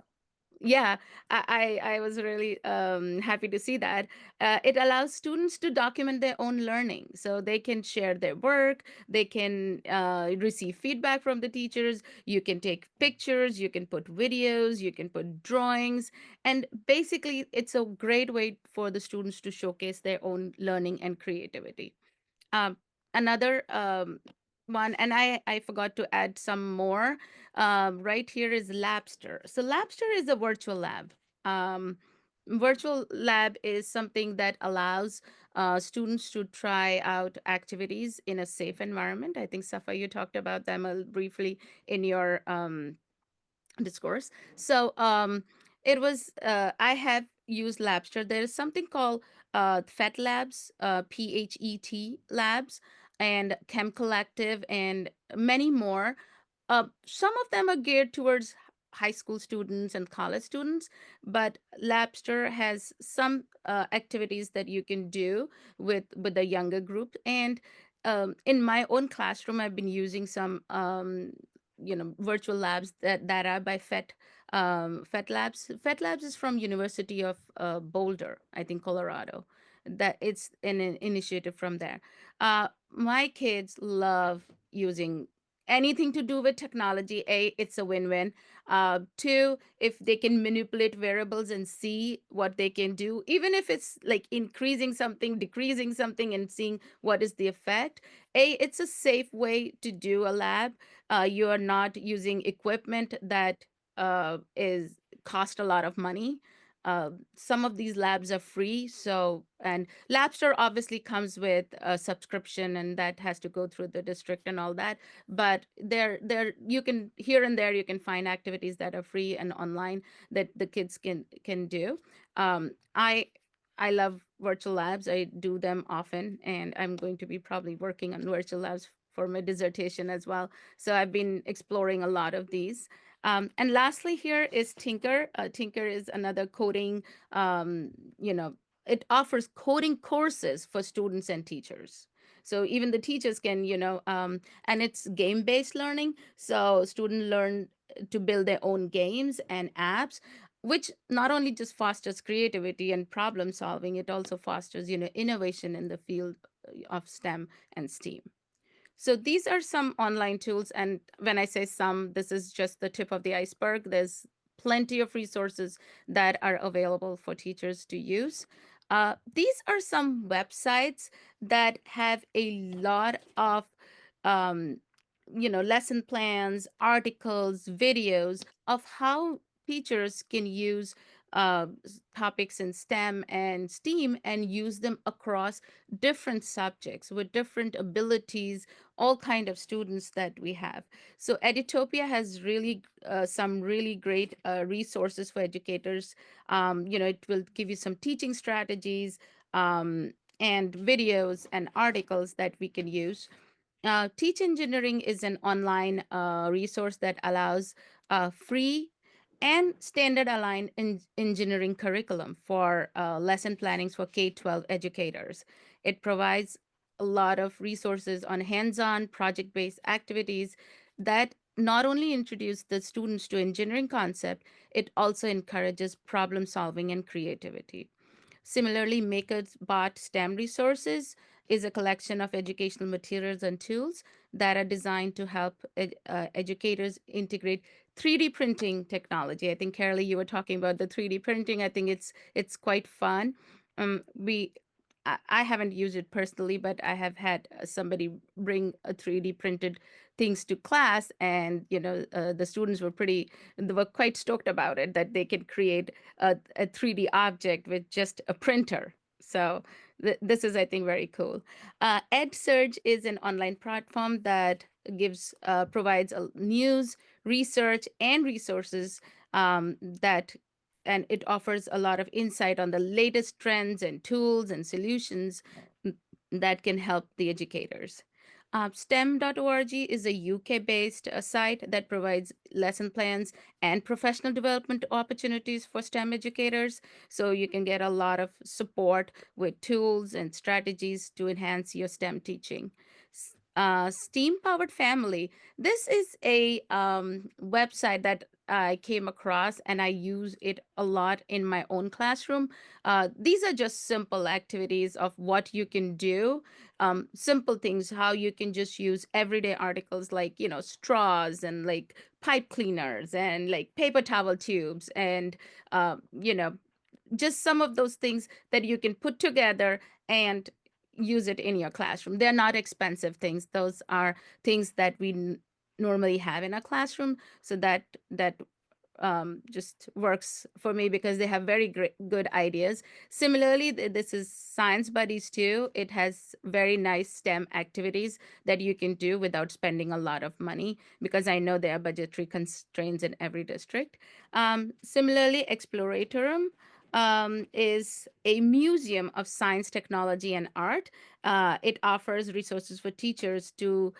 yeah, I was really happy to see that. It allows students to document their own learning, so they can share their work, they can receive feedback from the teachers. You can take pictures, you can put videos, you can put drawings, and basically, it's a great way for the students to showcase their own learning and creativity. Um, Another one, and I forgot to add some more. Right here is Labster. So Labster is a virtual lab. Um, Virtual lab is something that allows students to try out activities in a safe environment. I think, Safa, you talked about them briefly in your discourse. So it was I have used Labster. There is something called FET Labs, PHET Labs, and Chem Collective, and many more. Some of them are geared towards high school students and college students, but Labster has some activities that you can do with the younger group. And in my own classroom, I've been using some virtual labs that are by FET Labs. FET Labs is from University of Boulder, I think, Colorado. That it's an initiative from there. My kids love using anything to do with technology. It's a win-win. Two, if they can manipulate variables and see what they can do, even if it's like increasing something, decreasing something, and seeing what is the effect. It's a safe way to do a lab. You are not using equipment that is cost a lot of money. Some of these labs are free, and Labster obviously comes with a subscription, and that has to go through the district and all that. But there you can, here and there, you can find activities that are free and online that the kids can do. I love virtual labs. I do them often, and I'm going to be probably working on virtual labs for my dissertation as well. So I've been exploring a lot of these. And lastly, here is Tinker. Tinker is another coding, um, you know, it offers coding courses for students and teachers. So even the teachers can, and it's game-based learning. So students learn to build their own games and apps, which not only just fosters creativity and problem solving, it also fosters, innovation in the field of STEM and STEAM. So these are some online tools. And when I say some, this is just the tip of the iceberg. There's plenty of resources that are available for teachers to use. These are some websites that have a lot of, um, lesson plans, articles, videos of how teachers can use topics in STEM and STEAM and use them across different subjects with different abilities, all kind of students that we have. So Edutopia has really some really great resources for educators. It will give you some teaching strategies, and videos and articles that we can use. Teach Engineering is an online resource that allows free and standard aligned engineering curriculum for lesson plannings for K-12 educators. It provides a lot of resources on hands-on project-based activities that not only introduce the students to engineering concept, it also encourages problem solving and creativity. Similarly, MakersBot STEM Resources is a collection of educational materials and tools that are designed to help educators integrate 3D printing technology. I think, Caralee, you were talking about the 3D printing. I think it's quite fun. I haven't used it personally, but I have had somebody bring a 3D printed things to class, and the students they were quite stoked about it, that they can create a 3D object with just a printer. So this is, I think, very cool. EdSurge is an online platform that provides news, research and resources and it offers a lot of insight on the latest trends and tools and solutions that can help the educators. STEM.org is a UK-based site that provides lesson plans and professional development opportunities for STEM educators. So you can get a lot of support with tools and strategies to enhance your STEM teaching. STEAM Powered Family. This is a website that I came across and I use it a lot in my own classroom. These are just simple activities of what you can do. Simple things, how you can just use everyday articles like, straws and like pipe cleaners and like paper towel tubes and, just some of those things that you can put together and use it in your classroom. They're not expensive things. Those are things that we normally have in a classroom. So that just works for me because they have very good ideas. Similarly, this is Science Buddies too. It has very nice STEM activities that you can do without spending a lot of money because I know there are budgetary constraints in every district. Similarly, Exploratorum is a museum of science, technology, and art. It offers resources for teachers to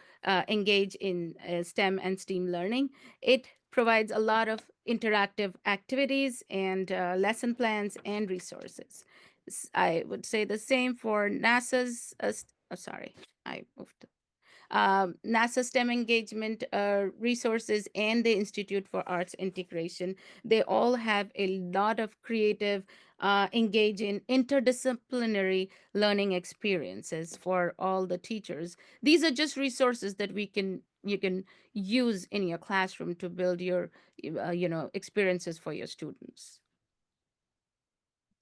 engage in STEM and STEAM learning. It provides a lot of interactive activities and lesson plans and resources. I would say the same for NASA's, sorry, I moved. NASA STEM engagement resources and the Institute for Arts Integration. They all have a lot of creative, engaging, interdisciplinary learning experiences for all the teachers. These are just resources that you can use in your classroom to build your experiences for your students.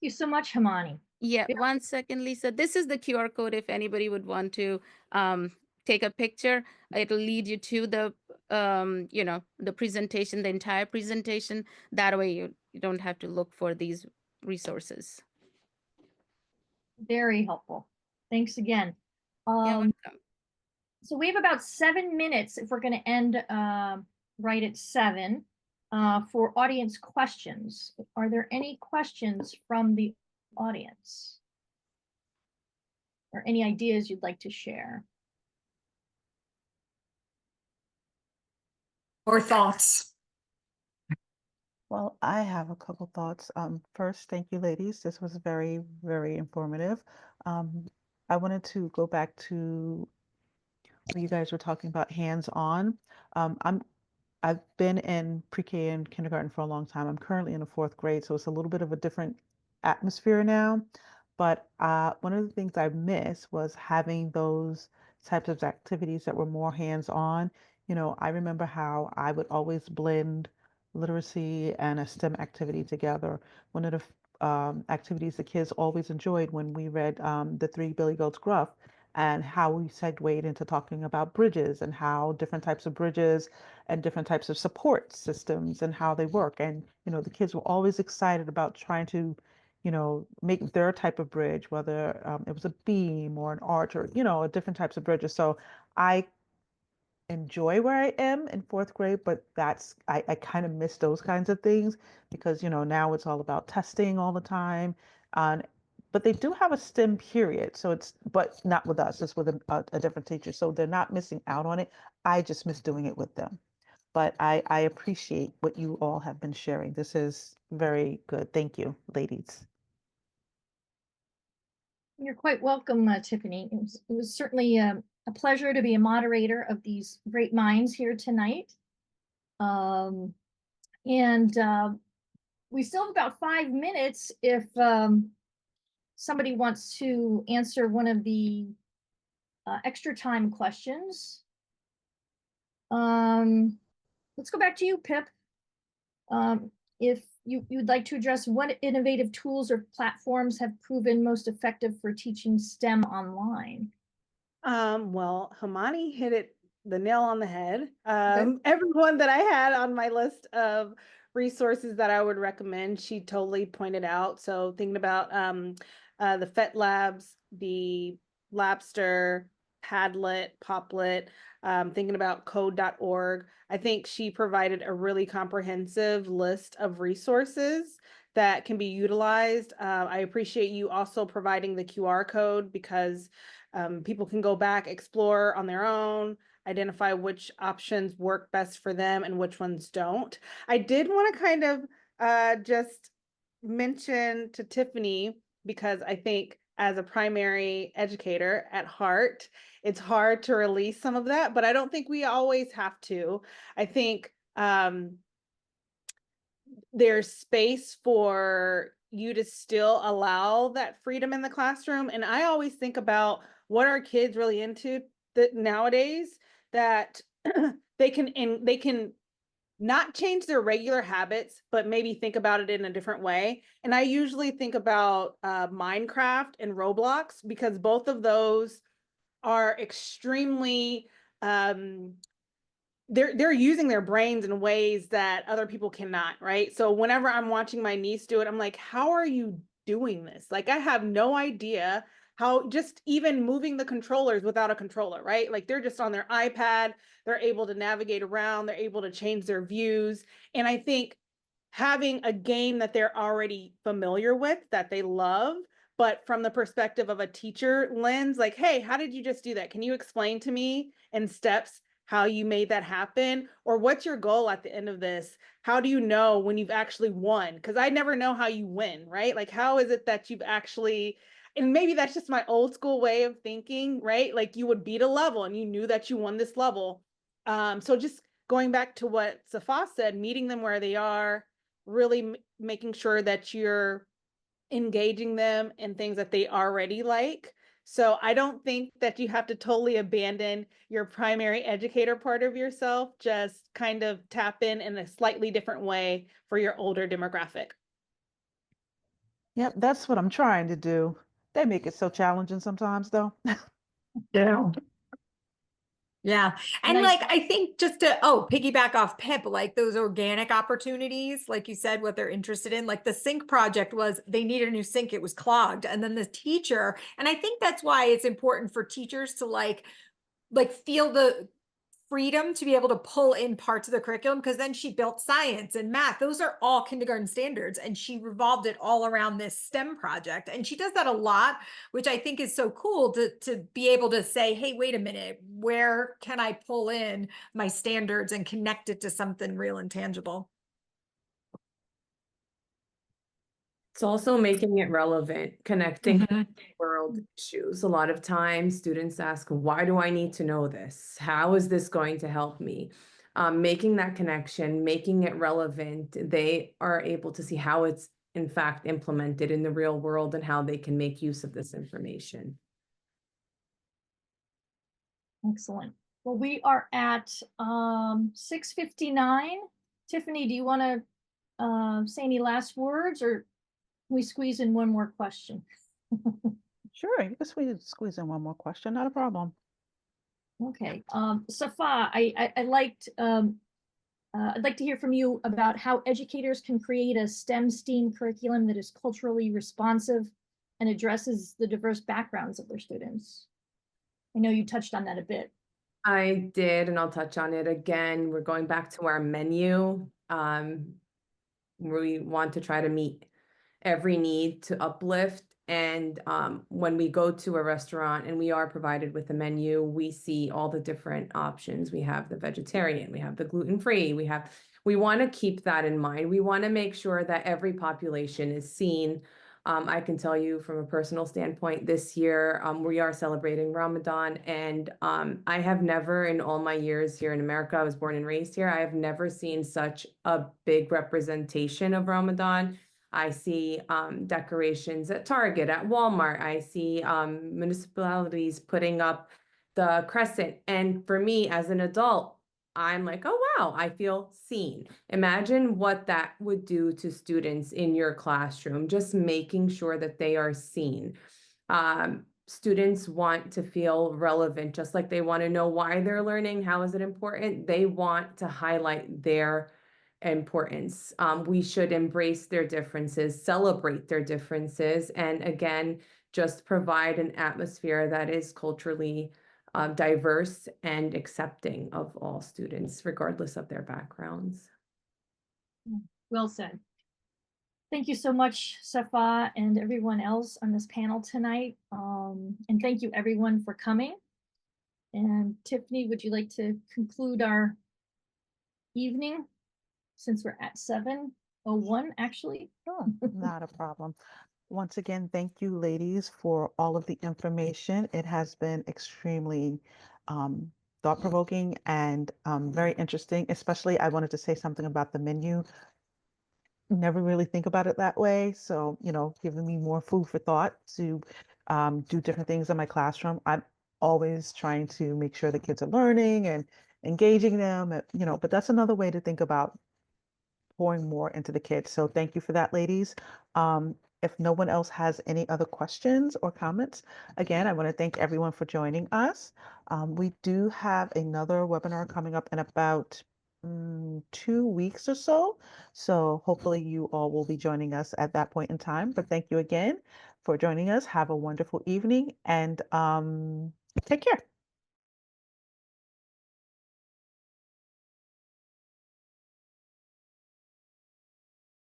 Thank you so much, Himani. Yeah, 1 second, Lisa. This is the QR code if anybody would want to take a picture. It'll lead you to the the presentation, the entire presentation. That way you don't have to look for these resources. Very helpful. Thanks again. You're welcome. So we have about 7 minutes if we're going to end right at 7 for audience questions. Are there any questions from the audience? Or any ideas you'd like to share? Or thoughts? Well, I have a couple thoughts. First, thank you, ladies. This was very, very informative. I wanted to go back to when you guys were talking about hands-on. I've been in pre-K and kindergarten for a long time. I'm currently in the 4th grade, so it's a little bit of a different atmosphere now. But one of the things I miss was having those types of activities that were more hands-on. I remember how I would always blend literacy and a STEM activity together. One of the activities the kids always enjoyed when we read The Three Billy Goats Gruff, and how we segued into talking about bridges and how different types of bridges and different types of support systems and how they work. And, the kids were always excited about trying to, make their type of bridge, whether it was a beam or an arch or, different types of bridges. So I enjoy where I am in 4th grade, but I kind of miss those kinds of things because, now it's all about testing all the time. But they do have a STEM period, but not with us, it's with a different teacher. So they're not missing out on it. I just miss doing it with them. But I appreciate what you all have been sharing. This is very good. Thank you, ladies. You're quite welcome, Tiffany. It was certainly a pleasure to be a moderator of these great minds here tonight. And we still have about 5 minutes if somebody wants to answer one of the extra time questions. Let's go back to you, Pip. If you'd like to address what innovative tools or platforms have proven most effective for teaching STEM online? Well, Himani hit the nail on the head. Everyone that I had on my list of resources that I would recommend, she totally pointed out. So thinking about the FET Labs, the Labster, Padlet, Poplet, thinking about code.org. I think she provided a really comprehensive list of resources that can be utilized. I appreciate you also providing the QR code because people can go back, explore on their own, identify which options work best for them and which ones don't. I did want to kind of just mention to Tiffany, because I think as a primary educator at heart, it's hard to release some of that, but I don't think we always have to. I think there's space for you to still allow that freedom in the classroom. And I always think about what are kids really into nowadays, that they can not change their regular habits, but maybe think about it in a different way. And I usually think about Minecraft and Roblox, because both of those are extremely they're using their brains in ways that other people cannot, right? So whenever I'm watching my niece do it, I'm like, how are you doing this? Like, I have no idea how, just even moving the controllers without a controller, right? Like, they're just on their iPad, they're able to navigate around, they're able to change their views. And I think having a game that they're already familiar with, that they love, but from the perspective of a teacher lens, like, hey, how did you just do that? Can you explain to me in steps how you made that happen? Or what's your goal at the end of this? How do you know when you've actually won? Because I never know how you win, right? Like, how is it that you've actually, and maybe that's just my old school way of thinking, right? Like, you would beat a level and you knew that you won this level. So just going back to what Safa said, meeting them where they are, really making sure that you're engaging them in things that they already like. So I don't think that you have to totally abandon your primary educator part of yourself, just kind of tap in a slightly different way for your older demographic. Yep, that's what I'm trying to do. They make it so challenging sometimes, though. Yeah. Yeah. And Nice. like, I think just to, piggyback off Pip, like those organic opportunities, like you said, what they're interested in, like the sink project was they needed a new sink, it was clogged. And then the teacher, and I think that's why it's important for teachers to like feel the freedom to be able to pull in parts of the curriculum, because then she built science and math. Those are all kindergarten standards, and she revolved it all around this STEM project. And she does that a lot, which I think is so cool to be able to say, hey, wait a minute, where can I pull in my standards and connect it to something real and tangible? It's also making it relevant, connecting world issues. A lot of times students ask, why do I need to know this? How is this going to help me? Making that connection, making it relevant, they are able to see how it's in fact implemented in the real world and how they can make use of this information. Excellent. Well, we are at 6:59. Tiffany, do you want to say any last words, or can we squeeze in one more question? Sure, you can squeeze in one more question, not a problem. Okay. Safa, I'd like to hear from you about how educators can create a STEM curriculum that is culturally responsive and addresses the diverse backgrounds of their students. I know you touched on that a bit. I did, and I'll touch on it again. We're going back to our menu. We want to try to meet every need to uplift. And when we go to a restaurant and we are provided with a menu, we see all the different options. We have the vegetarian, we have the gluten-free, we want to keep that in mind. We want to make sure that every population is seen. I can tell you from a personal standpoint, this year we are celebrating Ramadan, and I have never, in all my years here in America, I was born and raised here, I have never seen such a big representation of Ramadan. I see decorations at Target, at Walmart. I see municipalities putting up the crescent. And for me as an adult, I'm like, oh, wow, I feel seen. Imagine what that would do to students in your classroom, just making sure that they are seen. Students want to feel relevant, just like they want to know why they're learning, how is it important? They want to highlight their importance. We should embrace their differences, celebrate their differences, and again, just provide an atmosphere that is culturally diverse and accepting of all students, regardless of their backgrounds. Well said. Thank you so much, Safa, and everyone else on this panel tonight. And thank you everyone for coming. And Tiffany, would you like to conclude our evening since we're at 7:01 actually? Sure, not a problem. Once again, thank you, ladies, for all of the information. It has been extremely thought-provoking and very interesting. Especially, I wanted to say something about the menu. Never really think about it that way. So, giving me more food for thought to do different things in my classroom. I'm always trying to make sure the kids are learning and engaging them, but that's another way to think about pouring more into the kids. So thank you for that, ladies. If no one else has any other questions or comments, again, I want to thank everyone for joining us. We do have another webinar coming up in about 2 weeks or so. So hopefully you all will be joining us at that point in time. But thank you again for joining us. Have a wonderful evening and take care.